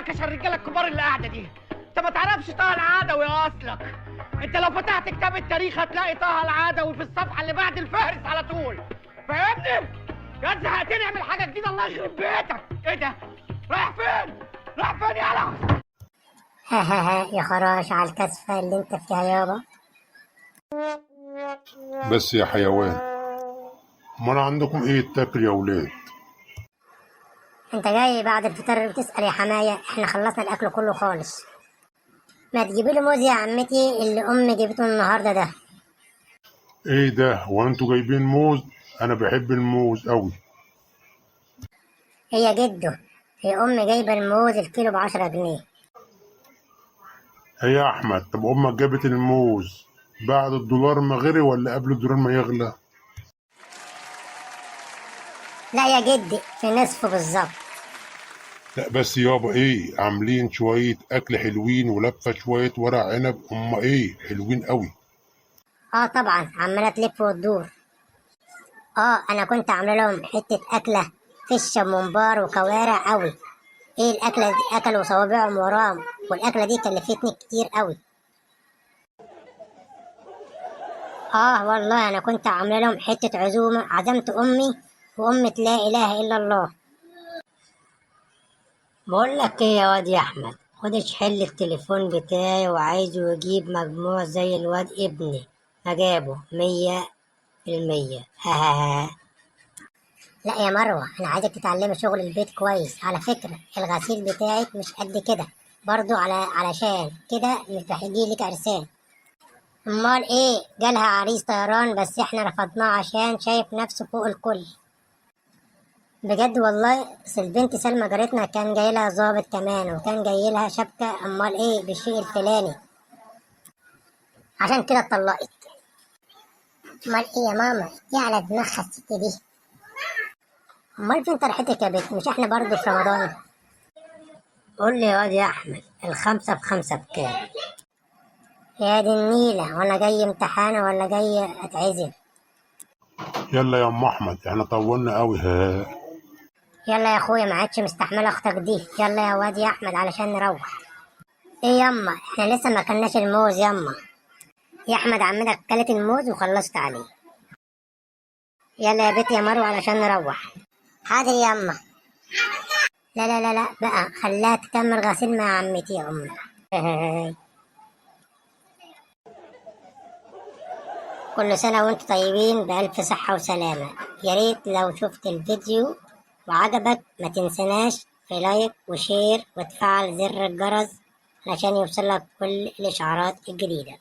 نكش الرجاله الكبار اللي قاعده دي. انت ما تعرفش طه العدوي اصلك. انت لو فتحت كتاب التاريخ هتلاقي طه العدوي في الصفحه اللي بعد الفهرس على طول. فاهمني؟ يا زهقتني اعمل حاجه جديده الله يخرب بيتك. ايه ده؟ رايح فين؟ رايح فين يالا؟ ها يا خراش على الكسفة اللي انت فيها يابا. بس يا حيوان، امال عندكم ايه تاكل يا ولاد؟ انت جاي بعد الفطار بتسأل يا حماية؟ احنا خلصنا الاكل كله خالص. ما تجيبي لي موز يا عمتي اللي امي جابته النهارده ده. ايه ده؟ هو انتوا جايبين موز؟ انا بحب الموز قوي. هي جده، هي امي جايبه الموز الكيلو ب10 جنيه. هي يا احمد، طب امك جابت الموز بعد الدولار ما غلي ولا قبل الدولار ما يغلى؟ لا يا جدي، في نصفه بالظبط. لا بس يابا، ايه عاملين شويه اكل حلوين ولفه شويه ورق عنب، ايه حلوين قوي. اه طبعا عماله تلف وتدور. انا كنت عامله لهم حته اكله فشه وممبار وكوارع قوي. ايه الاكله دي؟ اكلوا صوابعهم وراهم، والاكله دي كلفتني كتير قوي. والله انا كنت عامله لهم حته عزومه، عزمت امي وامة لا اله الا الله. بقول لك ايه يا واد يا احمد، خد حل التليفون بتاعي وعايزه يجيب مجموع زي الواد ابني ما جابه 100%. لا يا مروة، انا عايزك تتعلمي شغل البيت كويس. على فكرة الغسيل بتاعك مش قد كده برضو، علشان كده مش بيجيلك عرسان. امال ايه؟ جالها عريس طيران بس احنا رفضناه عشان شايف نفسه فوق الكل. بجد والله، البنت سلمى جارتنا كان جاي لها ظابط كمان، وكان جاي لها شبكة امال ايه بالشيء الفلاني، عشان كده اتطلقت. امال ايه يا ماما؟ ايه على دماغها الست دي؟ امال فين طرحتك يا بنت؟ مش احنا برضو في رمضان؟ قول لي يا واد يا احمد، الخمسة بخمسة بكام؟ يا دي النيلة، وانا جاي امتحان ولا جاي اتعزم؟ يلا يا ام احمد، احنا طولنا قوي. يلا يا اخويا، ما عادش مستحمله اختك دي. يلا يا واد يا احمد علشان نروح. ايه ياما، احنا لسه ما كلناش الموز ياما. يا احمد عمتك كلت الموز وخلصت عليه. يلا يا بيت يا مروه علشان نروح. حاضر ياما. لا لا لا لا بقى، خلاها تكمل غسيل مع عمتي يا امي. كل سنه وانتم طيبين بألف صحه وسلامه. يا ريت لو شفت الفيديو وعجبك ما تنسناش في لايك وشير وتفعل زر الجرس علشان يوصلك كل الإشعارات الجديدة.